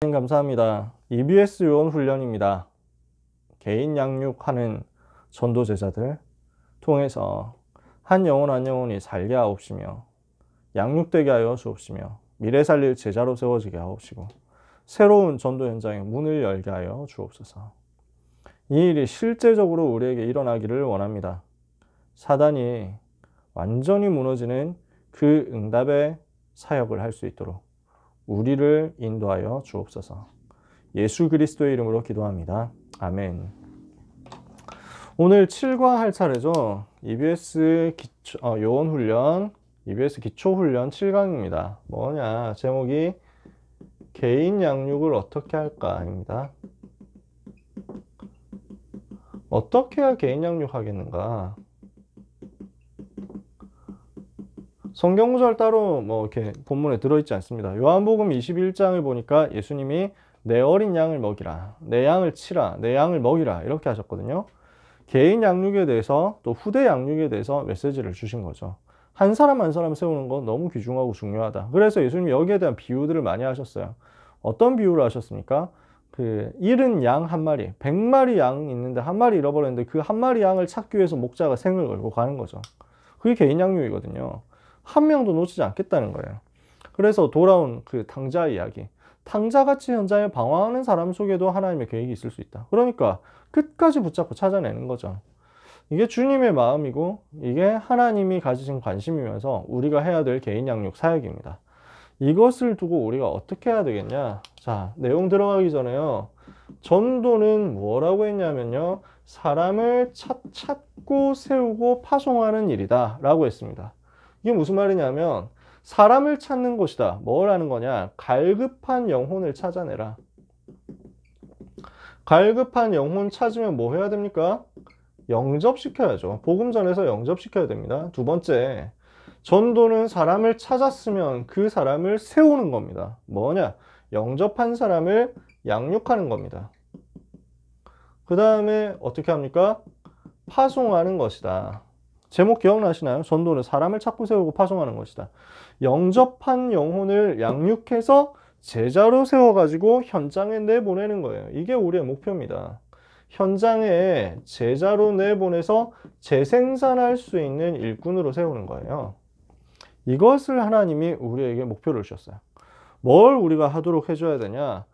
감사합니다. EBS 요원 훈련입니다. 개인 양육하는 전도 제자들 통해서 한 영혼 한 영혼이 살게 하옵시며 양육되게 하여 주옵시며 미래 살릴 제자로 세워지게 하옵시고 새로운 전도 현장의 문을 열게 하여 주옵소서. 이 일이 실제적으로 우리에게 일어나기를 원합니다. 사단이 완전히 무너지는 그 응답의 사역을 할 수 있도록 우리를 인도하여 주옵소서. 예수 그리스도의 이름으로 기도합니다. 아멘. 오늘 7과 할 차례죠. EBS 요원훈련, EBS 기초훈련 7강입니다. 뭐냐? 제목이 개인 양육을 어떻게 할까입니다. 어떻게 해야 개인 양육하겠는가? 성경 구절 따로 이렇게 본문에 들어있지 않습니다. 요한복음 21장을 보니까 예수님이 내 어린 양을 먹이라, 내 양을 치라, 내 양을 먹이라 이렇게 하셨거든요. 개인 양육에 대해서 또 후대 양육에 대해서 메시지를 주신 거죠. 한 사람 한 사람 세우는 건 너무 귀중하고 중요하다. 그래서 예수님이 여기에 대한 비유들을 많이 하셨어요. 어떤 비유를 하셨습니까? 잃은 양 한 마리, 100마리 양 있는데 한 마리 잃어버렸는데 그 한 마리 양을 찾기 위해서 목자가 생을 걸고 가는 거죠. 그게 개인 양육이거든요. 한 명도 놓치지 않겠다는 거예요. 그래서 돌아온 그 탕자 이야기. 탕자같이 현장에 방황하는 사람 속에도 하나님의 계획이 있을 수 있다. 그러니까 끝까지 붙잡고 찾아내는 거죠. 이게 주님의 마음이고 이게 하나님이 가지신 관심이면서 우리가 해야 될 개인 양육 사역입니다. 이것을 두고 우리가 어떻게 해야 되겠냐? 자, 내용 들어가기 전에요. 전도는 뭐라고 했냐면요. 사람을 찾고 세우고 파송하는 일이다 라고 했습니다. 이게 무슨 말이냐면 사람을 찾는 것이다. 뭘 하는 거냐? 갈급한 영혼을 찾아내라. 갈급한 영혼 찾으면 뭐 해야 됩니까? 영접시켜야죠. 복음 전해서 영접시켜야 됩니다. 두 번째, 전도는 사람을 찾았으면 그 사람을 세우는 겁니다. 뭐냐? 영접한 사람을 양육하는 겁니다. 그 다음에 어떻게 합니까? 파송하는 것이다. 제목 기억나시나요? 전도는 사람을 찾고 세우고 파송하는 것이다. 영접한 영혼을 양육해서 제자로 세워가지고 현장에 내보내는 거예요. 이게 우리의 목표입니다. 현장에 제자로 내보내서 재생산할 수 있는 일꾼으로 세우는 거예요. 이것을 하나님이 우리에게 목표를 주셨어요. 뭘 우리가 하도록 해줘야 되냐?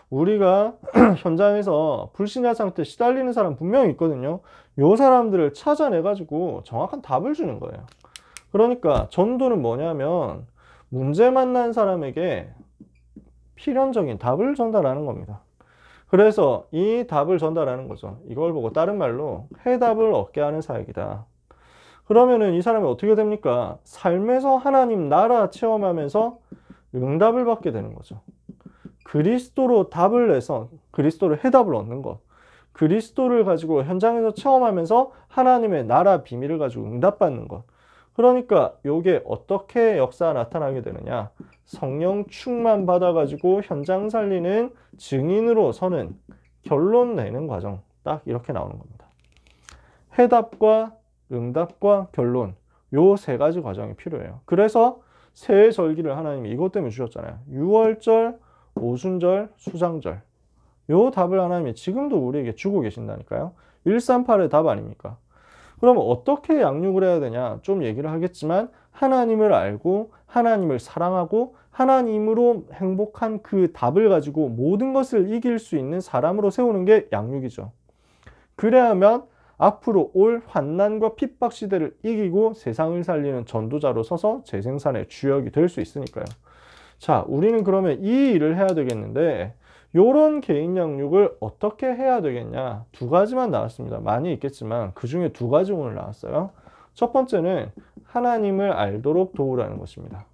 우리가 현장에서 불신자 상태 시달리는 사람 분명히 있거든요. 요 사람들을 찾아내가지고 정확한 답을 주는 거예요. 그러니까 전도는 뭐냐면 문제 만난 사람에게 필연적인 답을 전달하는 겁니다. 그래서 이 답을 전달하는 거죠. 이걸 보고 다른 말로 해답을 얻게 하는 사역이다. 그러면은 이 사람이 어떻게 됩니까? 삶에서 하나님 나라 체험하면서 응답을 받게 되는 거죠. 그리스도로 답을 내서 그리스도로 해답을 얻는 것. 그리스도를 가지고 현장에서 체험하면서 하나님의 나라 비밀을 가지고 응답받는 것. 그러니까 이게 어떻게 역사가 나타나게 되느냐? 성령 충만 받아가지고 현장 살리는 증인으로 서는 결론 내는 과정. 딱 이렇게 나오는 겁니다. 해답과 응답과 결론. 요 세 가지 과정이 필요해요. 그래서 새 절기를 하나님이 이것 때문에 주셨잖아요. 유월절, 오순절, 수장절. 요 답을 하나님이 지금도 우리에게 주고 계신다니까요. 138의 답 아닙니까? 그러면 어떻게 양육을 해야 되냐? 좀 얘기를 하겠지만 하나님을 알고 하나님을 사랑하고 하나님으로 행복한 그 답을 가지고 모든 것을 이길 수 있는 사람으로 세우는 게 양육이죠. 그래야만 앞으로 올 환난과 핍박 시대를 이기고 세상을 살리는 전도자로 서서 재생산의 주역이 될 수 있으니까요. 자, 우리는 그러면 이 일을 해야 되겠는데 요런 개인 양육을 어떻게 해야 되겠냐? 두 가지만 나왔습니다. 많이 있겠지만 그 중에 두 가지 오늘 나왔어요. 첫 번째는 하나님을 알도록 도우라는 것입니다.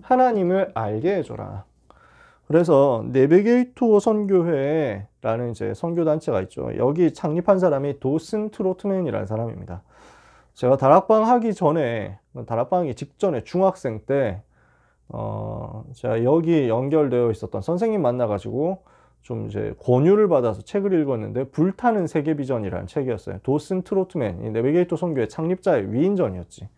하나님을 알게 해줘라. 그래서 내비게이터 선교회라는 이제 선교단체가 있죠. 여기 창립한 사람이 도슨 트로트맨이라는 사람입니다. 제가 다락방 하기 전에, 다락방 하기 직전에 중학생 때 제가 여기 연결되어 있었던 선생님 만나가지고 좀 이제 권유를 받아서 책을 읽었는데 불타는 세계 비전이라는 책이었어요. 도슨 트로트맨, 이 내비게이터 선교회 창립자의 위인전이었지.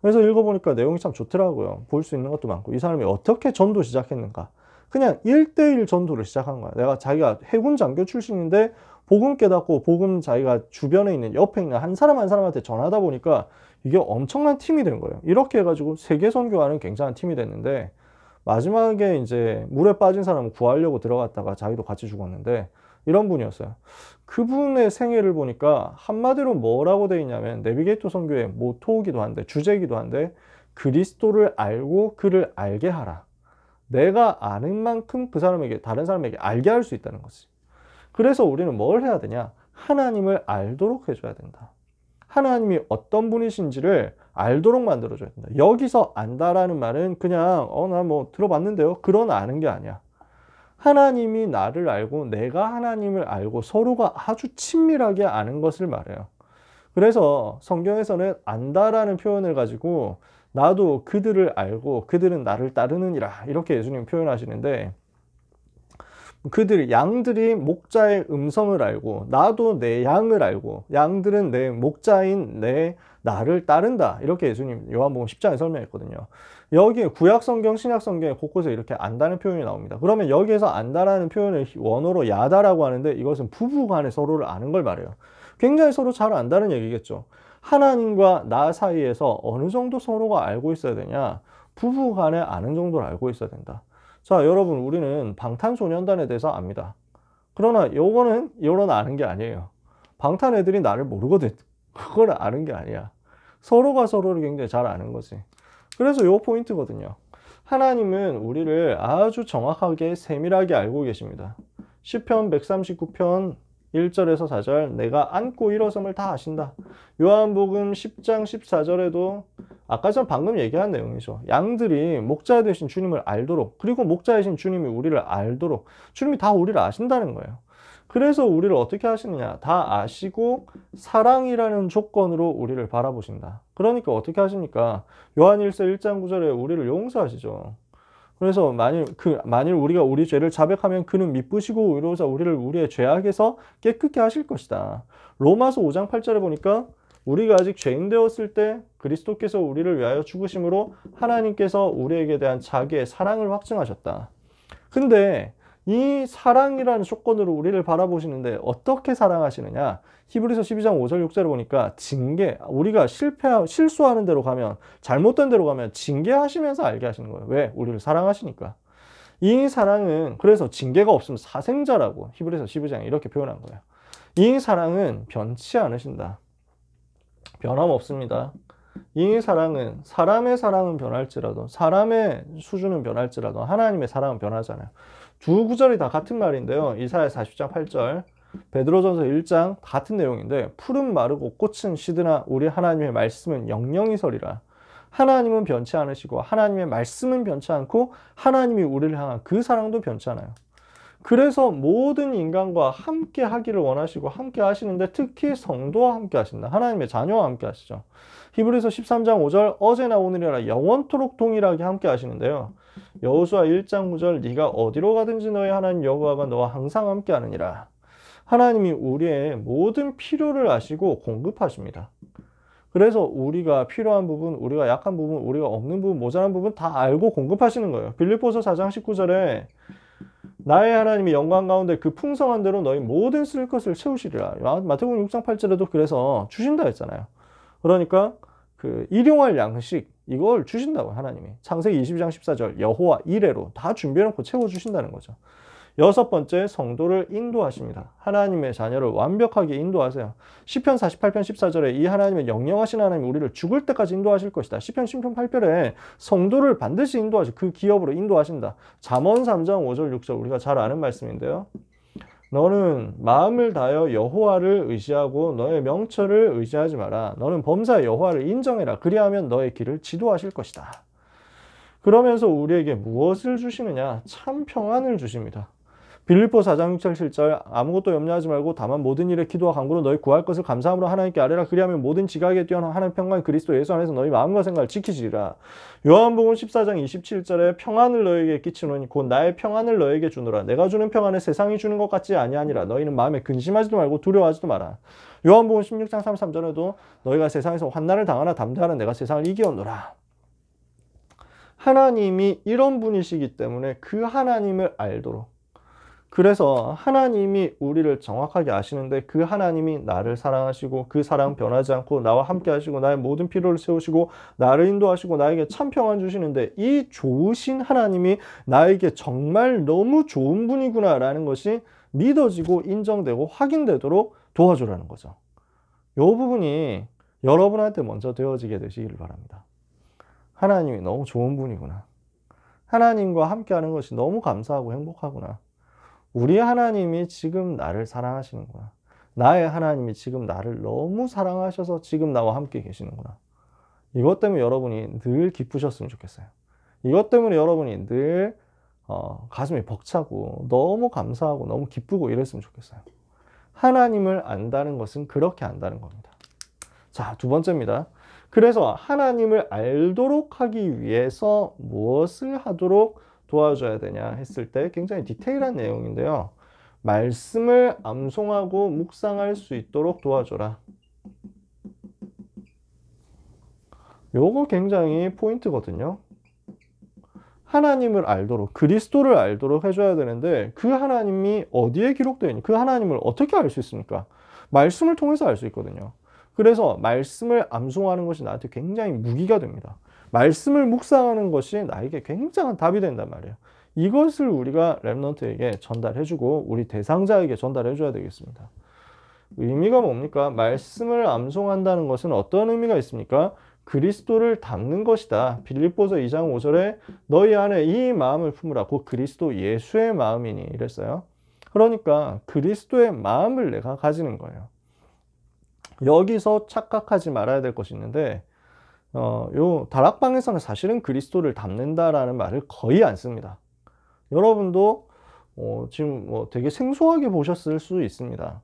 그래서 읽어보니까 내용이 참 좋더라고요. 볼 수 있는 것도 많고 이 사람이 어떻게 전도 시작했는가. 그냥 1대1 전투를 시작한 거야. 내가 자기가 해군 장교 출신인데 복음 깨닫고 복음 자기가 주변에 있는 옆에 있는 한 사람 한 사람한테 전하다 보니까 이게 엄청난 팀이 된 거예요. 이렇게 해가지고 세계 선교하는 굉장한 팀이 됐는데 마지막에 이제 물에 빠진 사람을 구하려고 들어갔다가 자기도 같이 죽었는데 이런 분이었어요. 그분의 생애를 보니까 한마디로 뭐라고 돼 있냐면 내비게이터 선교의 모토이기도 한데 주제이기도 한데 그리스도를 알고 그를 알게 하라. 내가 아는 만큼 그 사람에게 다른 사람에게 알게 할 수 있다는 거지. 그래서 우리는 뭘 해야 되냐? 하나님을 알도록 해줘야 된다. 하나님이 어떤 분이신지를 알도록 만들어줘야 된다. 여기서 안다라는 말은 그냥 나 뭐 들어봤는데요. 그런 아는 게 아니야. 하나님이 나를 알고 내가 하나님을 알고 서로가 아주 친밀하게 아는 것을 말해요. 그래서 성경에서는 안다라는 표현을 가지고 나도 그들을 알고 그들은 나를 따르느니라 이렇게 예수님 표현하시는데 그들 양들이 목자의 음성을 알고 나도 내 양을 알고 양들은 내 목자인 나를 따른다 이렇게 예수님 요한복음 10장에 설명했거든요. 여기에 구약성경 신약성경에 곳곳에 이렇게 안다는 표현이 나옵니다. 그러면 여기에서 안다라는 표현을 원어로 야다라고 하는데 이것은 부부간에 서로를 아는 걸 말해요. 굉장히 서로 잘 안다는 얘기겠죠. 하나님과 나 사이에서 어느 정도 서로가 알고 있어야 되냐? 부부간에 아는 정도를 알고 있어야 된다. 자, 여러분 우리는 방탄소년단에 대해서 압니다. 그러나 요거는 이런 아는 게 아니에요. 방탄 애들이 나를 모르거든. 그걸 아는 게 아니야. 서로가 서로를 굉장히 잘 아는 거지. 그래서 요 포인트거든요. 하나님은 우리를 아주 정확하게 세밀하게 알고 계십니다. 시편 139편 1절에서 4절 내가 앉고 일어섬을 다 아신다. 요한복음 10장 14절에도 아까 전 방금 얘기한 내용이죠. 양들이 목자 되신 주님을 알도록 그리고 목자이신 주님이 우리를 알도록 주님이 다 우리를 아신다는 거예요. 그래서 우리를 어떻게 하시느냐 다 아시고 사랑이라는 조건으로 우리를 바라보신다. 그러니까 어떻게 하십니까? 요한일서 1장 9절에 우리를 용서하시죠. 그래서 만일 우리가 우리 죄를 자백하면 그는 미쁘시고 의로우사 우리를 우리의 죄악에서 깨끗게 하실 것이다. 로마서 5장 8절에 보니까 우리가 아직 죄인 되었을 때 그리스도께서 우리를 위하여 죽으심으로 하나님께서 우리에게 대한 자기의 사랑을 확증하셨다. 근데 이 사랑이라는 조건으로 우리를 바라보시는데 어떻게 사랑하시느냐? 히브리서 12장 5절 6절에 보니까 징계, 우리가 실수하는 대로 가면 잘못된 대로 가면 징계하시면서 알게 하시는 거예요. 왜? 우리를 사랑하시니까. 이 사랑은 그래서 징계가 없으면 사생자라고 히브리서 12장에 이렇게 표현한 거예요. 이 사랑은 변치 않으신다. 변함없습니다. 이 사랑은 사람의 사랑은 변할지라도 사람의 수준은 변할지라도 하나님의 사랑은 변하잖아요. 두 구절이 다 같은 말인데요. 이사야 40장 8절 베드로전서 1장 같은 내용인데 푸른 마르고 꽃은 시드나 우리 하나님의 말씀은 영영이 서리라. 하나님은 변치 않으시고 하나님의 말씀은 변치 않고 하나님이 우리를 향한 그 사랑도 변치 않아요. 그래서 모든 인간과 함께 하기를 원하시고 함께 하시는데 특히 성도와 함께 하신다. 하나님의 자녀와 함께 하시죠. 히브리서 13장 5절 어제나 오늘이라 영원토록 동일하게 함께 하시는데요. 여호수아 1장 9절 네가 어디로 가든지 너의 하나님 여호와가 너와 항상 함께 하느니라. 하나님이 우리의 모든 필요를 아시고 공급하십니다. 그래서 우리가 필요한 부분, 우리가 약한 부분, 우리가 없는 부분, 모자란 부분 다 알고 공급하시는 거예요. 빌립보서 4장 19절에 나의 하나님이 영광 가운데 그 풍성한 대로 너희 모든 쓸 것을 채우시리라. 마태복음 6장 8절에도 그래서 주신다 했잖아요. 그러니까 그 일용할 양식 이걸 주신다고 하나님이. 창세기 22장 14절 여호와 이레로 다 준비해놓고 채워주신다는 거죠. 여섯 번째 성도를 인도하십니다. 하나님의 자녀를 완벽하게 인도하세요. 시편 48편 14절에 이 하나님의 영영하신 하나님 우리를 죽을 때까지 인도하실 것이다. 시편 8편에 성도를 반드시 인도하시 그 기업으로 인도하신다. 잠언 3장 5절 6절 우리가 잘 아는 말씀인데요. 너는 마음을 다하여 여호와를 의지하고 너의 명철을 의지하지 마라. 너는 범사의 여호와를 인정해라. 그리하면 너의 길을 지도하실 것이다. 그러면서 우리에게 무엇을 주시느냐? 참 평안을 주십니다. 빌립보 4장 6절 7절 아무것도 염려하지 말고 다만 모든 일에 기도와 간구로 너희 구할 것을 감사함으로 하나님께 아뢰라. 그리하면 모든 지각에 뛰어난 하나님 평강이 그리스도 예수 안에서 너희 마음과 생각을 지키시리라. 요한복음 14장 27절에 평안을 너에게 끼치노니 곧 나의 평안을 너에게 주노라. 내가 주는 평안을 세상이 주는 것 같지 아니하니라. 너희는 마음에 근심하지도 말고 두려워하지도 마라. 요한복음 16장 33절에도 너희가 세상에서 환난을 당하나 담대하라. 내가 세상을 이기었노라. 하나님이 이런 분이시기 때문에 그 하나님을 알도록. 그래서 하나님이 우리를 정확하게 아시는데 그 하나님이 나를 사랑하시고 그 사랑 변하지 않고 나와 함께 하시고 나의 모든 필요를 채우시고 나를 인도하시고 나에게 참 평안 주시는데 이 좋으신 하나님이 나에게 정말 너무 좋은 분이구나 라는 것이 믿어지고 인정되고 확인되도록 도와주라는 거죠. 이 부분이 여러분한테 먼저 되어지게 되시기를 바랍니다. 하나님이 너무 좋은 분이구나. 하나님과 함께하는 것이 너무 감사하고 행복하구나. 우리 하나님이 지금 나를 사랑하시는구나. 나의 하나님이 지금 나를 너무 사랑하셔서 지금 나와 함께 계시는구나. 이것 때문에 여러분이 늘 기쁘셨으면 좋겠어요. 이것 때문에 여러분이 늘 가슴이 벅차고 너무 감사하고 너무 기쁘고 이랬으면 좋겠어요. 하나님을 안다는 것은 그렇게 안다는 겁니다. 자, 두 번째입니다. 그래서 하나님을 알도록 하기 위해서 무엇을 하도록 도와줘야 되냐 했을 때 굉장히 디테일한 내용인데요. 말씀을 암송하고 묵상할 수 있도록 도와줘라. 요거 굉장히 포인트거든요. 하나님을 알도록, 그리스도를 알도록 해줘야 되는데 그 하나님이 어디에 기록되어 있니? 그 하나님을 어떻게 알 수 있습니까? 말씀을 통해서 알 수 있거든요. 그래서 말씀을 암송하는 것이 나한테 굉장히 무기가 됩니다. 말씀을 묵상하는 것이 나에게 굉장한 답이 된단 말이에요. 이것을 우리가 렘넌트에게 전달해주고 우리 대상자에게 전달해줘야 되겠습니다. 의미가 뭡니까? 말씀을 암송한다는 것은 어떤 의미가 있습니까? 그리스도를 담는 것이다. 빌립보서 2장 5절에 너희 안에 이 마음을 품으라. 곧 그리스도 예수의 마음이니 이랬어요. 그러니까 그리스도의 마음을 내가 가지는 거예요. 여기서 착각하지 말아야 될 것이 있는데 요 다락방에서는 사실은 그리스도를 담는다라는 말을 거의 안 씁니다. 여러분도 지금 되게 생소하게 보셨을 수 있습니다.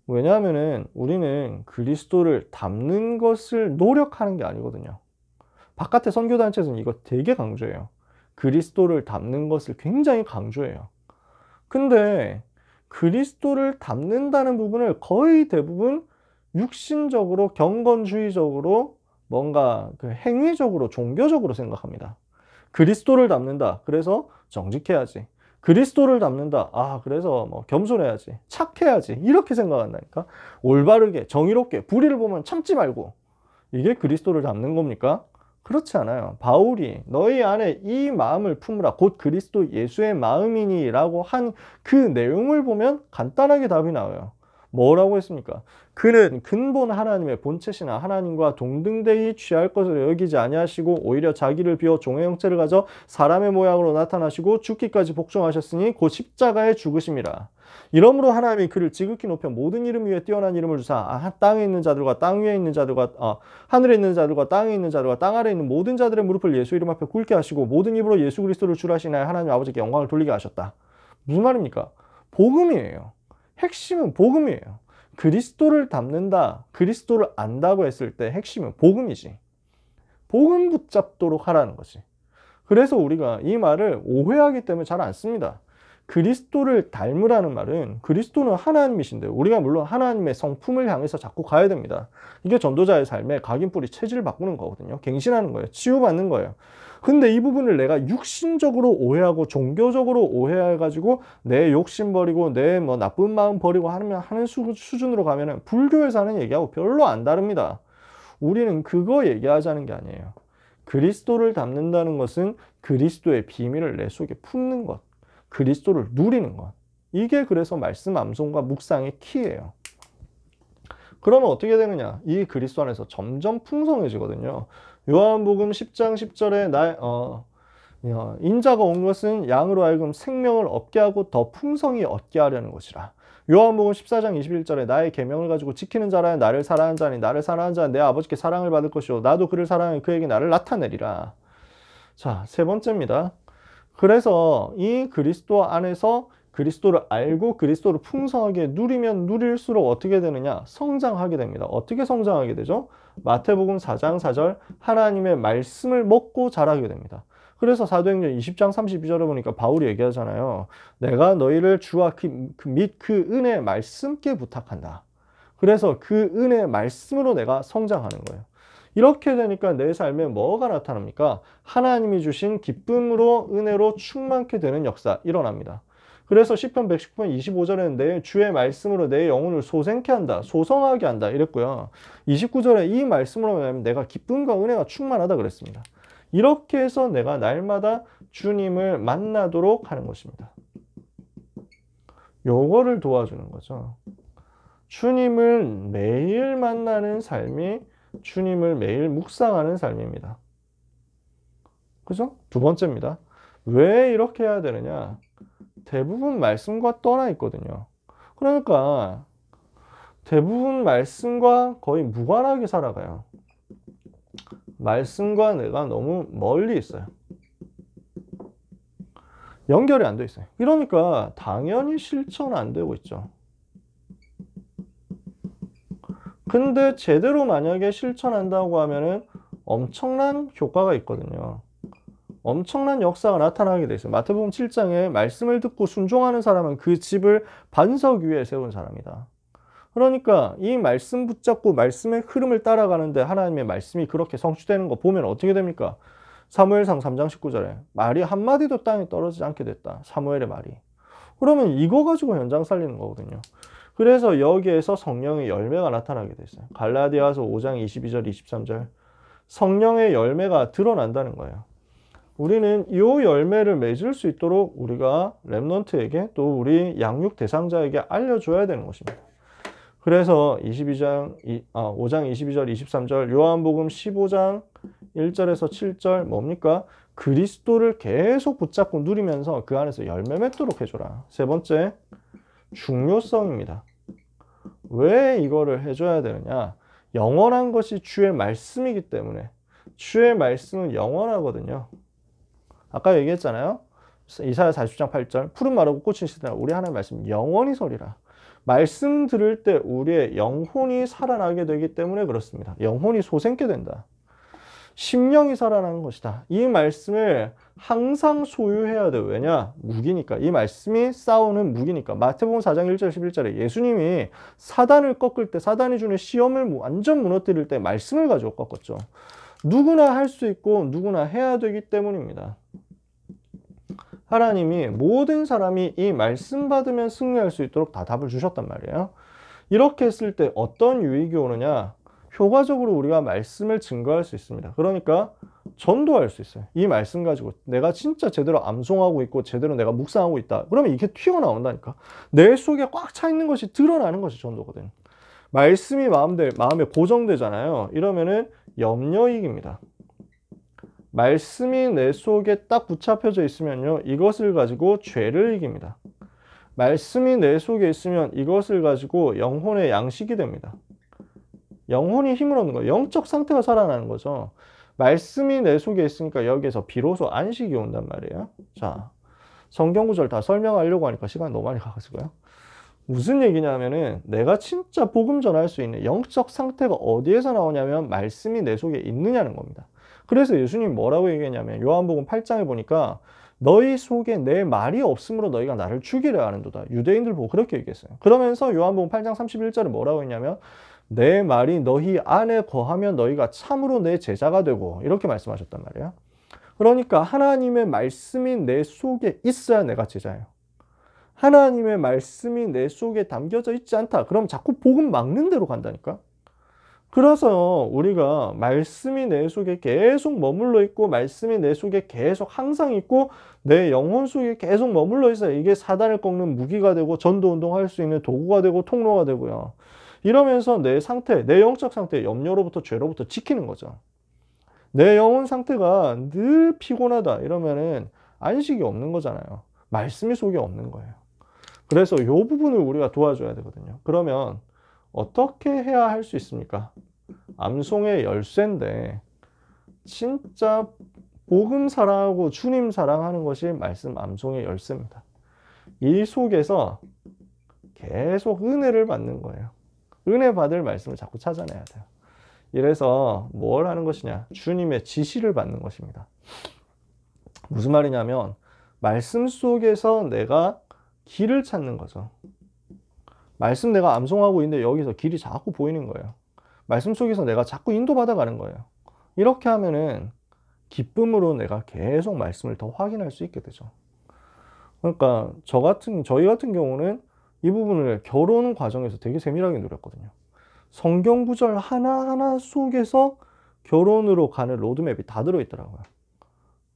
왜냐하면은 우리는 그리스도를 담는 것을 노력하는 게 아니거든요. 바깥의 선교단체에서는 이거 되게 강조해요. 그리스도를 담는 것을 굉장히 강조해요. 근데 그리스도를 담는다는 부분을 거의 대부분 육신적으로 경건주의적으로 뭔가 그 행위적으로 종교적으로 생각합니다. 그리스도를 담는다. 그래서 정직해야지. 그리스도를 담는다. 아, 그래서 뭐 겸손해야지. 착해야지. 이렇게 생각한다니까. 올바르게, 정의롭게, 불의를 보면 참지 말고. 이게 그리스도를 담는 겁니까? 그렇지 않아요. 바울이 너희 안에 이 마음을 품으라. 곧 그리스도 예수의 마음이니 라고 한 그 내용을 보면 간단하게 답이 나와요. 뭐라고 했습니까? 그는 근본 하나님의 본체시나 하나님과 동등되이 취할 것을 여기지 아니하시고 오히려 자기를 비워 종의 형체를 가져 사람의 모양으로 나타나시고 죽기까지 복종하셨으니 곧 십자가에 죽으심이라. 이러므로 하나님이 그를 지극히 높여 모든 이름 위에 뛰어난 이름을 주사 땅에 있는 자들과 땅 위에 있는 자들과 하늘에 있는 자들과 땅에 있는 자들과 땅 아래에 있는 모든 자들의 무릎을 예수 이름 앞에 꿇게 하시고 모든 입으로 예수 그리스도를 주라시나요 하나님 아버지께 영광을 돌리게 하셨다. 무슨 말입니까? 복음이에요. 핵심은 복음이에요. 그리스도를 담는다, 그리스도를 안다고 했을 때 핵심은 복음이지. 복음 붙잡도록 하라는 거지. 그래서 우리가 이 말을 오해하기 때문에 잘 안 씁니다. 그리스도를 닮으라는 말은 그리스도는 하나님이신데 우리가 물론 하나님의 성품을 향해서 자꾸 가야 됩니다. 이게 전도자의 삶의 각인뿌리 체질을 바꾸는 거거든요. 갱신하는 거예요. 치유받는 거예요. 근데 이 부분을 내가 육신적으로 오해하고 종교적으로 오해해가지고 내 욕심 버리고 내 뭐 나쁜 마음 버리고 하는 수준으로 가면은 불교에서 하는 얘기하고 별로 안 다릅니다. 우리는 그거 얘기하자는 게 아니에요. 그리스도를 담는다는 것은 그리스도의 비밀을 내 속에 품는 것. 그리스도를 누리는 것. 이게 그래서 말씀 암송과 묵상의 키예요. 그러면 어떻게 되느냐? 이 그리스도 안에서 점점 풍성해지거든요. 요한복음 10장 10절에 인자가 온 것은 양으로 하여금 생명을 얻게 하고 더 풍성히 얻게 하려는 것이라. 요한복음 14장 21절에 나의 계명을 가지고 지키는 자라야 나를 사랑하는 자니 나를 사랑하는 자는 내 아버지께 사랑을 받을 것이요 나도 그를 사랑하여 그에게 나를 나타내리라. 자, 세 번째입니다. 그래서 이 그리스도 안에서 그리스도를 알고 그리스도를 풍성하게 누리면 누릴수록 어떻게 되느냐? 성장하게 됩니다. 어떻게 성장하게 되죠? 마태복음 4장 4절 하나님의 말씀을 먹고 자라게 됩니다. 그래서 사도행전 20장 32절에 보니까 바울이 얘기하잖아요. 내가 너희를 주와 및 그 은혜의 말씀께 부탁한다. 그래서 그 은혜의 말씀으로 내가 성장하는 거예요. 이렇게 되니까 내 삶에 뭐가 나타납니까? 하나님이 주신 기쁨으로 은혜로 충만케 되는 역사 일어납니다. 그래서 시편 119편 25절에는 내 주의 말씀으로 내 영혼을 소생케 한다, 소성하게 한다 이랬고요. 29절에 이 말씀으로 내가 기쁨과 은혜가 충만하다 그랬습니다. 이렇게 해서 내가 날마다 주님을 만나도록 하는 것입니다. 요거를 도와주는 거죠. 주님을 매일 만나는 삶이 주님을 매일 묵상하는 삶입니다. 그죠? 두 번째입니다. 왜 이렇게 해야 되느냐? 대부분 말씀과 떠나 있거든요. 그러니까 대부분 말씀과 거의 무관하게 살아가요. 말씀과 내가 너무 멀리 있어요. 연결이 안 돼 있어요. 이러니까 당연히 실천 안 되고 있죠. 근데 제대로 만약에 실천한다고 하면은 엄청난 효과가 있거든요. 엄청난 역사가 나타나게 돼 있어요. 마태복음 7장에 말씀을 듣고 순종하는 사람은 그 집을 반석 위에 세운 사람이다. 그러니까 이 말씀 붙잡고 말씀의 흐름을 따라가는데 하나님의 말씀이 그렇게 성취되는 거 보면 어떻게 됩니까? 사무엘상 3장 19절에 말이 한마디도 땅에 떨어지지 않게 됐다. 사무엘의 말이. 그러면 이거 가지고 현장 살리는 거거든요. 그래서 여기에서 성령의 열매가 나타나게 됐어요. 갈라디아서 5장 22절 23절 성령의 열매가 드러난다는 거예요. 우리는 이 열매를 맺을 수 있도록 우리가 렘넌트에게 또 우리 양육 대상자에게 알려줘야 되는 것입니다. 그래서 5장 22절 23절 요한복음 15장 1절에서 7절 뭡니까? 그리스도를 계속 붙잡고 누리면서 그 안에서 열매 맺도록 해줘라. 세 번째, 중요성입니다. 왜 이거를 해줘야 되느냐? 영원한 것이 주의 말씀이기 때문에. 주의 말씀은 영원하거든요. 아까 얘기했잖아요. 이사야 40장 8절 푸른 마르고 꽃이 시드나 우리 하나님의 말씀 영원히 서리라. 말씀 들을 때 우리의 영혼이 살아나게 되기 때문에 그렇습니다. 영혼이 소생케 된다. 심령이 살아나는 것이다. 이 말씀을 항상 소유해야 돼요. 왜냐? 무기니까. 이 말씀이 싸우는 무기니까. 마태복음 4장 1절 11절에 예수님이 사단을 꺾을 때 사단이 주는 시험을 완전 무너뜨릴 때 말씀을 가지고 꺾었죠. 누구나 할 수 있고 누구나 해야 되기 때문입니다. 하나님이 모든 사람이 이 말씀 받으면 승리할 수 있도록 다 답을 주셨단 말이에요. 이렇게 했을 때 어떤 유익이 오느냐? 효과적으로 우리가 말씀을 증거할 수 있습니다. 그러니까 전도할 수 있어요. 이 말씀 가지고 내가 진짜 제대로 암송하고 있고 제대로 내가 묵상하고 있다. 그러면 이게 튀어나온다니까. 내 속에 꽉 차 있는 것이 드러나는 것이 전도거든요. 말씀이 마음에 고정되잖아요. 이러면은 염려익입니다. 말씀이 내 속에 딱 붙잡혀져 있으면요. 이것을 가지고 죄를 이깁니다. 말씀이 내 속에 있으면 이것을 가지고 영혼의 양식이 됩니다. 영혼이 힘을 얻는 거예요. 영적 상태가 살아나는 거죠. 말씀이 내 속에 있으니까 여기에서 비로소 안식이 온단 말이에요. 자, 성경 구절 다 설명하려고 하니까 시간이 너무 많이 가가지고요. 무슨 얘기냐면은 내가 진짜 복음 전할 수 있는 영적 상태가 어디에서 나오냐면 말씀이 내 속에 있느냐는 겁니다. 그래서 예수님이 뭐라고 얘기했냐면 요한복음 8장에 보니까 너희 속에 내 말이 없으므로 너희가 나를 죽이려 하는도다. 유대인들 보고 그렇게 얘기했어요. 그러면서 요한복음 8장 31절에 뭐라고 했냐면 내 말이 너희 안에 거하면 너희가 참으로 내 제자가 되고 이렇게 말씀하셨단 말이에요. 그러니까 하나님의 말씀이 내 속에 있어야 내가 제자예요. 하나님의 말씀이 내 속에 담겨져 있지 않다. 그럼 자꾸 복음 막는 대로 간다니까. 그래서 우리가 말씀이 내 속에 계속 머물러 있고 말씀이 내 속에 계속 항상 있고 내 영혼 속에 계속 머물러 있어요. 이게 사단을 꺾는 무기가 되고 전도운동할 수 있는 도구가 되고 통로가 되고요. 이러면서 내 상태, 내 영적 상태, 염려로부터 죄로부터 지키는 거죠. 내 영혼 상태가 늘 피곤하다 이러면은 안식이 없는 거잖아요. 말씀이 속에 없는 거예요. 그래서 이 부분을 우리가 도와줘야 되거든요. 그러면 어떻게 해야 할 수 있습니까? 암송의 열쇠인데 진짜 복음 사랑하고 주님 사랑하는 것이 말씀 암송의 열쇠입니다. 이 속에서 계속 은혜를 받는 거예요. 은혜 받을 말씀을 자꾸 찾아내야 돼요. 이래서 뭘 하는 것이냐? 주님의 지시를 받는 것입니다. 무슨 말이냐면 말씀 속에서 내가 길을 찾는 거죠. 말씀 내가 암송하고 있는데 여기서 길이 자꾸 보이는 거예요. 말씀 속에서 내가 자꾸 인도받아 가는 거예요. 이렇게 하면은 기쁨으로 내가 계속 말씀을 더 확인할 수 있게 되죠. 그러니까 저희 같은 경우는 이 부분을 결혼 과정에서 되게 세밀하게 누렸거든요. 성경 구절 하나하나 속에서 결혼으로 가는 로드맵이 다 들어있더라고요.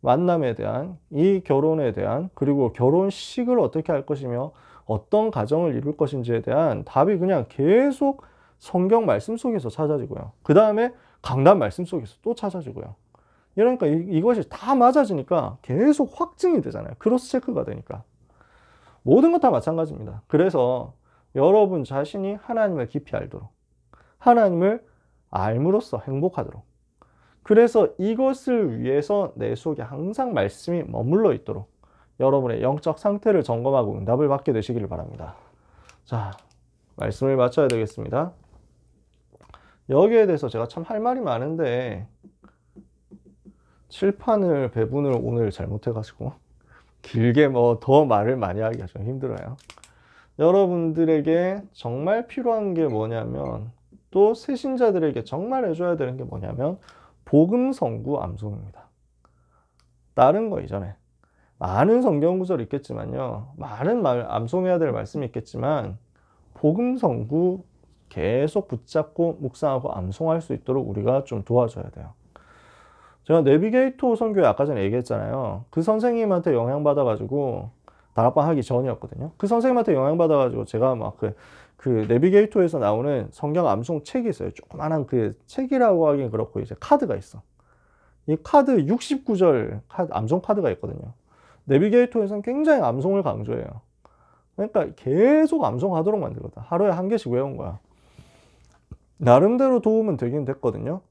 만남에 대한, 이 결혼에 대한, 그리고 결혼식을 어떻게 할 것이며 어떤 가정을 이룰 것인지에 대한 답이 그냥 계속 성경 말씀 속에서 찾아지고요. 그 다음에 강단 말씀 속에서 또 찾아지고요. 이러니까 이것이 다 맞아지니까 계속 확증이 되잖아요. 크로스 체크가 되니까. 모든 건 다 마찬가지입니다. 그래서 여러분 자신이 하나님을 깊이 알도록, 하나님을 알므로써 행복하도록, 그래서 이것을 위해서 내 속에 항상 말씀이 머물러 있도록 여러분의 영적 상태를 점검하고 응답을 받게 되시기를 바랍니다. 자, 말씀을 마쳐야 되겠습니다. 여기에 대해서 제가 참 할 말이 많은데 칠판을 배분을 오늘 잘못해가지고 길게 뭐 더 말을 많이 하기가 좀 힘들어요. 여러분들에게 정말 필요한 게 뭐냐면, 또 새신자들에게 정말 해줘야 되는 게 뭐냐면 복음 선구 암송입니다. 다른 거 이전에 많은 성경 구절이 있겠지만요, 많은 암송해야 될 말씀이 있겠지만 복음 선구 계속 붙잡고 묵상하고 암송할 수 있도록 우리가 좀 도와줘야 돼요. 제가 내비게이터 선교에 아까 전에 얘기했잖아요. 그 선생님한테 영향받아가지고, 다락방 하기 전이었거든요. 그 선생님한테 영향받아가지고 제가 막 그 내비게이터에서 나오는 성경 암송 책이 있어요. 조그만한 그 책이라고 하긴 그렇고 이제 카드가 있어. 이 카드 69절 암송 카드가 있거든요. 내비게이터에서는 굉장히 암송을 강조해요. 그러니까 계속 암송하도록 만들거든. 하루에 한 개씩 외운 거야. 나름대로 도움은 되긴 됐거든요.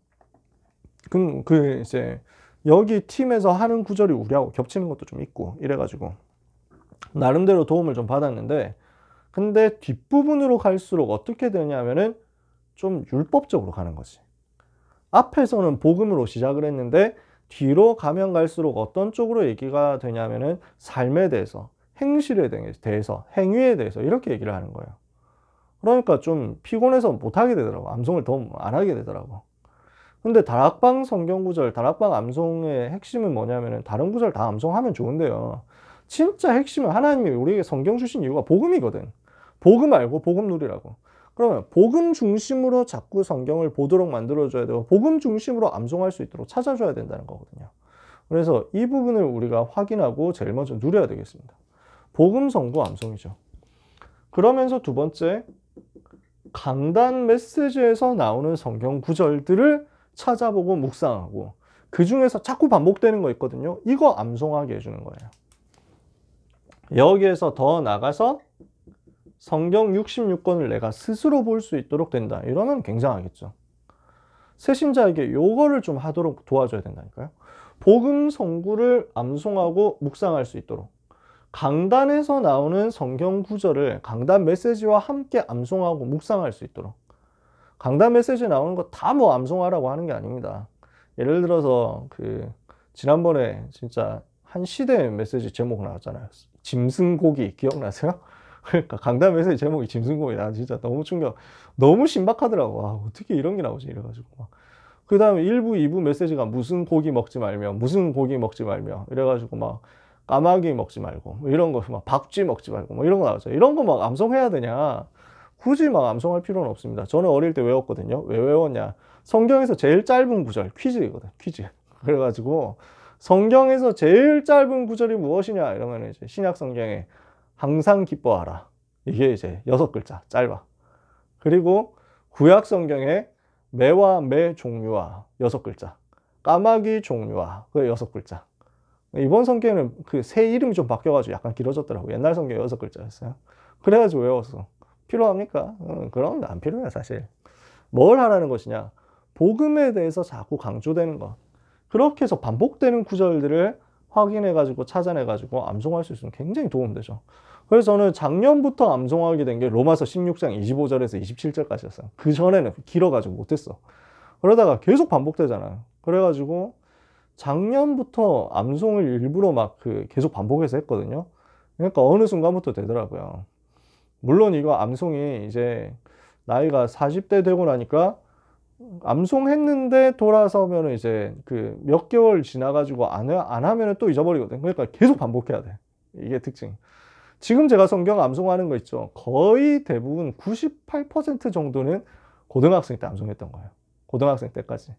이제 여기 팀에서 하는 구절이 우리하고 겹치는 것도 좀 있고 이래가지고 나름대로 도움을 좀 받았는데, 근데 뒷부분으로 갈수록 어떻게 되냐면은 좀 율법적으로 가는 거지. 앞에서는 복음으로 시작을 했는데 뒤로 가면 갈수록 어떤 쪽으로 얘기가 되냐면은 삶에 대해서, 행실에 대해서, 행위에 대해서 이렇게 얘기를 하는 거예요. 그러니까 좀 피곤해서 못하게 되더라고. 암송을 더 안 하게 되더라고. 근데 다락방 성경 구절, 다락방 암송의 핵심은 뭐냐면은 다른 구절 다 암송하면 좋은데요. 진짜 핵심은 하나님이 우리에게 성경 주신 이유가 복음이거든. 복음 알고 복음 누리라고. 그러면 복음 중심으로 자꾸 성경을 보도록 만들어줘야 되고 복음 중심으로 암송할 수 있도록 찾아줘야 된다는 거거든요. 그래서 이 부분을 우리가 확인하고 제일 먼저 누려야 되겠습니다. 복음 선구 암송이죠. 그러면서 두 번째, 강단 메시지에서 나오는 성경 구절들을 찾아보고 묵상하고 그 중에서 자꾸 반복되는 거 있거든요. 이거 암송하게 해주는 거예요. 여기에서 더 나가서 성경 66권을 내가 스스로 볼 수 있도록 된다. 이러면 굉장하겠죠. 새신자에게 요거를 좀 하도록 도와줘야 된다니까요. 복음 선구를 암송하고 묵상할 수 있도록, 강단에서 나오는 성경 구절을 강단 메시지와 함께 암송하고 묵상할 수 있도록. 강단 메시지에 나오는 거 다 뭐 암송하라고 하는 게 아닙니다. 예를 들어서 지난번에 진짜 한 시대 메시지 제목 나왔잖아요. 짐승고기 기억나세요? 그러니까 강단 메시지 제목이 짐승고기. 나 진짜 너무 충격, 너무 신박하더라고. 와, 어떻게 이런 게 나오지 이래가지고 막. 그 다음에 1부 2부 메시지가 무슨 고기 먹지 말며 무슨 고기 먹지 말며 이래가지고 막 까마귀 먹지 말고 뭐 이런 거, 막 박쥐 먹지 말고 뭐 이런 거 나왔죠. 이런 거 막 암송해야 되냐? 굳이 막 암송할 필요는 없습니다. 저는 어릴 때 외웠거든요. 왜 외웠냐? 성경에서 제일 짧은 구절 퀴즈이거든. 퀴즈. 그래가지고 성경에서 제일 짧은 구절이 무엇이냐 이러면 이제 신약 성경에 항상 기뻐하라, 이게 이제 6글자 짧아. 그리고 구약 성경에 매와 매 종류와 6글자, 까마귀 종류와 그 6글자. 이번 성경에는 그 새 이름이 좀 바뀌어가지고 약간 길어졌더라고. 옛날 성경 6글자였어요. 그래가지고 외웠어. 필요합니까? 그럼 안 필요해 사실. 뭘 하라는 것이냐? 복음에 대해서 자꾸 강조되는 것. 그렇게 해서 반복되는 구절들을 확인해가지고 찾아내가지고 암송할 수 있으면 굉장히 도움되죠. 그래서 저는 작년부터 암송하게 된 게 로마서 16장 25절에서 27절까지였어요. 그 전에는 길어가지고 못했어. 그러다가 계속 반복되잖아요. 그래가지고 작년부터 암송을 일부러 막 계속 반복해서 했거든요. 그러니까 어느 순간부터 되더라고요. 물론 이거 암송이 이제 나이가 40대 되고 나니까 암송했는데 돌아서면은 이제 그 몇 개월 지나가지고 안 하면은 또 잊어버리거든. 그러니까 계속 반복해야 돼. 이게 특징. 지금 제가 성경 암송하는 거 있죠. 거의 대부분 98% 정도는 고등학생 때 암송했던 거예요. 고등학생 때까지.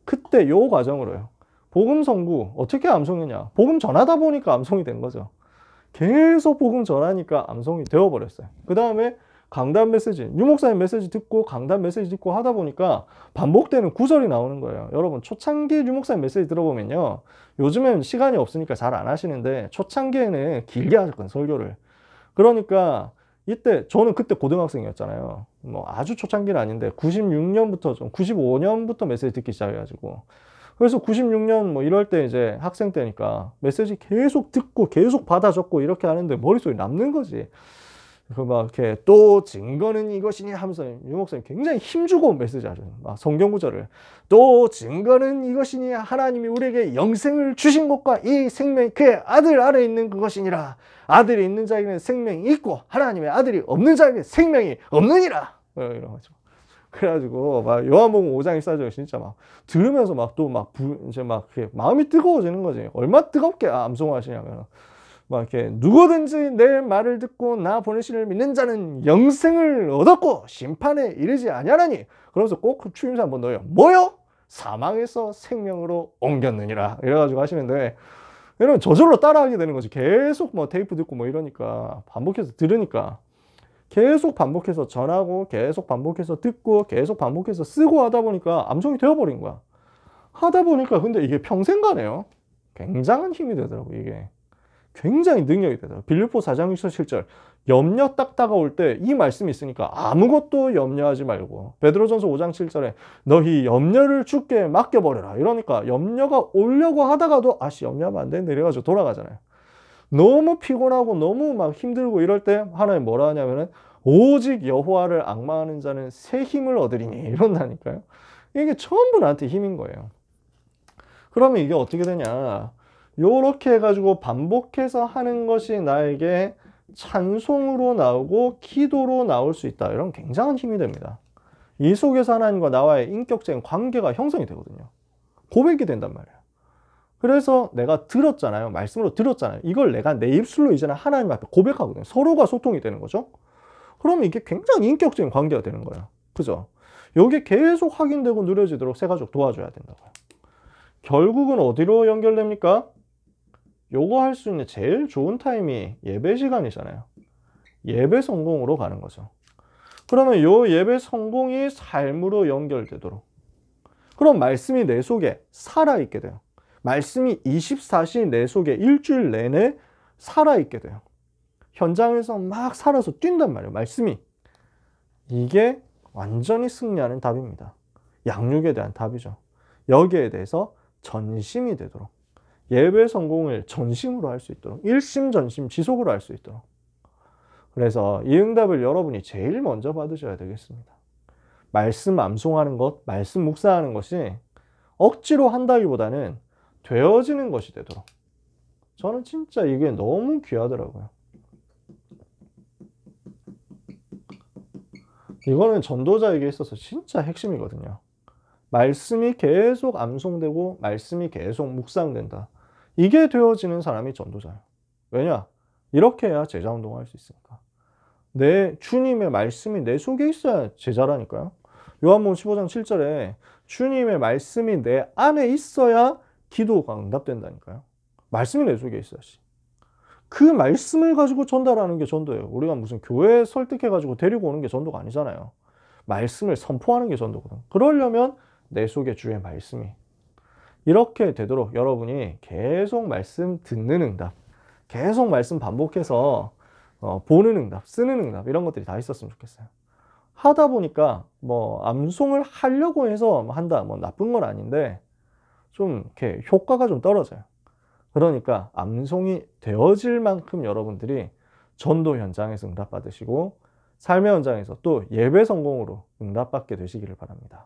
그때 요 과정으로요. 복음 선구 어떻게 암송했냐? 복음 전하다 보니까 암송이 된 거죠. 계속 복음 전하니까 암송이 되어버렸어요. 그 다음에 강단 메시지, 유목사님 메시지 듣고 강단 메시지 듣고 하다 보니까 반복되는 구절이 나오는 거예요. 여러분 초창기 유목사님 메시지 들어보면요. 요즘엔 시간이 없으니까 잘 안 하시는데 초창기에는 길게 하셨거든요. 설교를. 그러니까 이때 저는 그때 고등학생이었잖아요. 뭐 아주 초창기는 아닌데 96년부터 좀 95년부터 메시지 듣기 시작해가지고 그래서 96년 뭐 이럴 때 이제 학생 때니까 메시지 계속 듣고 계속 받아 적고 이렇게 하는데 머릿속에 남는 거지. 그 막 이렇게 또 증거는 이것이니 하면서 유목사님 굉장히 힘주고 메시지 하죠. 막 성경 구절을 또 증거는 이것이니 하나님이 우리에게 영생을 주신 것과 이 생명이 그의 아들 안에 있는 그것이니라. 아들이 있는 자에게는 생명이 있고 하나님의 아들이 없는 자에게는 생명이 없느니라. 이런 거죠. 그래가지고 막 요한복음 5장 1사절 진짜 막 들으면서 막 또 막 이제 막 마음이 뜨거워지는 거지. 얼마 뜨겁게 암송하시냐면 막 이렇게 누구든지 내 말을 듣고 나 보내신 이를 믿는 자는 영생을 얻었고 심판에 이르지 아니하나니. 그러면서 꼭 추임새 한번 넣어요. 뭐요? 사망에서 생명으로 옮겼느니라. 이래가지고 하시는데 여러분 저절로 따라하게 되는 거지. 계속 뭐 테이프 듣고 뭐 이러니까 반복해서 들으니까 계속 반복해서 전하고 계속 반복해서 듣고 계속 반복해서 쓰고 하다 보니까 암송이 되어버린 거야. 하다 보니까 근데 이게 평생 가네요. 굉장한 힘이 되더라고 이게. 굉장히 능력이 되더라고요. 빌립보 4장 6절 7절 염려 딱 다가올 때 이 말씀이 있으니까 아무것도 염려하지 말고 베드로전서 5장 7절에 너희 염려를 주께 맡겨버려라 이러니까 염려가 오려고 하다가도 아씨 염려하면 안 되는데 이래가지고 돌아가잖아요. 너무 피곤하고 너무 막 힘들고 이럴 때 하나님 뭐라 하냐면은 오직 여호와를 앙망하는 자는 새 힘을 얻으리니 이런다니까요. 이게 전부 나한테 힘인 거예요. 그러면 이게 어떻게 되냐? 요렇게 해가지고 반복해서 하는 것이 나에게 찬송으로 나오고 기도로 나올 수 있다. 이런 굉장한 힘이 됩니다. 이 속에서 하나님과 나와의 인격적인 관계가 형성이 되거든요. 고백이 된단 말이에요. 그래서 내가 들었잖아요. 말씀으로 들었잖아요. 이걸 내가 내 입술로 이제는 하나님 앞에 고백하거든요. 서로가 소통이 되는 거죠. 그러면 이게 굉장히 인격적인 관계가 되는 거예요. 그죠? 여기 계속 확인되고 누려지도록 새가족 도와줘야 된다고요. 결국은 어디로 연결됩니까? 요거 할 수 있는 제일 좋은 타임이 예배 시간이잖아요. 예배 성공으로 가는 거죠. 그러면 요 예배 성공이 삶으로 연결되도록. 그럼 말씀이 내 속에 살아있게 돼요. 말씀이 24시 내 속에 일주일 내내 살아있게 돼요. 현장에서 막 살아서 뛴단 말이에요. 말씀이. 이게 완전히 승리하는 답입니다. 양육에 대한 답이죠. 여기에 대해서 전심이 되도록. 예배 성공을 전심으로 할 수 있도록 일심전심 지속으로 할 수 있도록. 그래서 이 응답을 여러분이 제일 먼저 받으셔야 되겠습니다. 말씀 암송하는 것, 말씀 묵상하는 것이 억지로 한다기보다는 되어지는 것이 되도록. 저는 진짜 이게 너무 귀하더라고요. 이거는 전도자에게 있어서 진짜 핵심이거든요. 말씀이 계속 암송되고 말씀이 계속 묵상된다. 이게 되어지는 사람이 전도자예요. 왜냐? 이렇게 해야 제자 운동을 할 수 있으니까. 내 주님의 말씀이 내 속에 있어야 제자라니까요. 요한복음 15장 7절에 주님의 말씀이 내 안에 있어야 기도가 응답된다니까요. 말씀이 내 속에 있어야지. 그 말씀을 가지고 전달하는 게 전도예요. 우리가 무슨 교회 설득해가지고 데리고 오는 게 전도가 아니잖아요. 말씀을 선포하는 게 전도거든. 그러려면 내 속에 주의 말씀이 이렇게 되도록 여러분이 계속 말씀 듣는 응답, 계속 말씀 반복해서 보는 응답, 쓰는 응답 이런 것들이 다 있었으면 좋겠어요. 하다 보니까 뭐 암송을 하려고 해서 한다, 뭐 나쁜 건 아닌데 좀 이렇게 효과가 좀 떨어져요. 그러니까 암송이 되어질 만큼 여러분들이 전도 현장에서 응답받으시고 삶의 현장에서 또 예배 성공으로 응답받게 되시기를 바랍니다.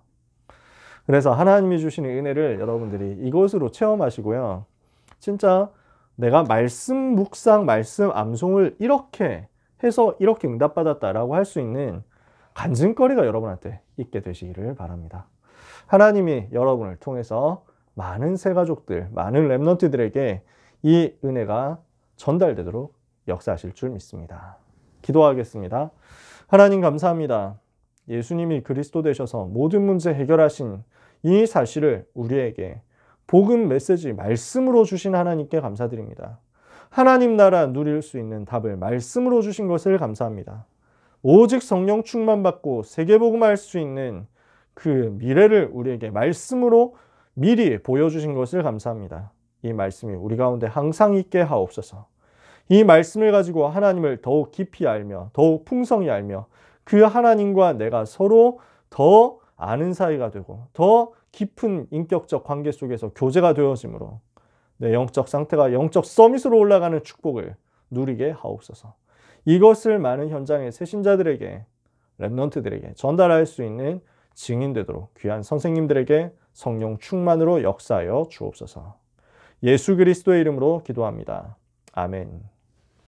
그래서 하나님이 주시는 은혜를 여러분들이 이것으로 체험하시고요. 진짜 내가 말씀 묵상, 말씀 암송을 이렇게 해서 이렇게 응답받았다라고 할 수 있는 간증거리가 여러분한테 있게 되시기를 바랍니다. 하나님이 여러분을 통해서 많은 새가족들, 많은 렘넌트들에게 이 은혜가 전달되도록 역사하실 줄 믿습니다. 기도하겠습니다. 하나님 감사합니다. 예수님이 그리스도 되셔서 모든 문제 해결하신 이 사실을 우리에게 복음 메시지 말씀으로 주신 하나님께 감사드립니다. 하나님 나라 누릴 수 있는 답을 말씀으로 주신 것을 감사합니다. 오직 성령 충만받고 세계복음할 수 있는 그 미래를 우리에게 말씀으로 미리 보여주신 것을 감사합니다. 이 말씀이 우리 가운데 항상 있게 하옵소서. 이 말씀을 가지고 하나님을 더욱 깊이 알며 더욱 풍성히 알며 그 하나님과 내가 서로 더 아는 사이가 되고 더 깊은 인격적 관계 속에서 교제가 되어지므로 내 영적 상태가 영적 서밋으로 올라가는 축복을 누리게 하옵소서. 이것을 많은 현장의 새신자들에게, 렘넌트들에게 전달할 수 있는 증인 되도록 귀한 선생님들에게 성령 충만으로 역사하여 주옵소서. 예수 그리스도의 이름으로 기도합니다. 아멘.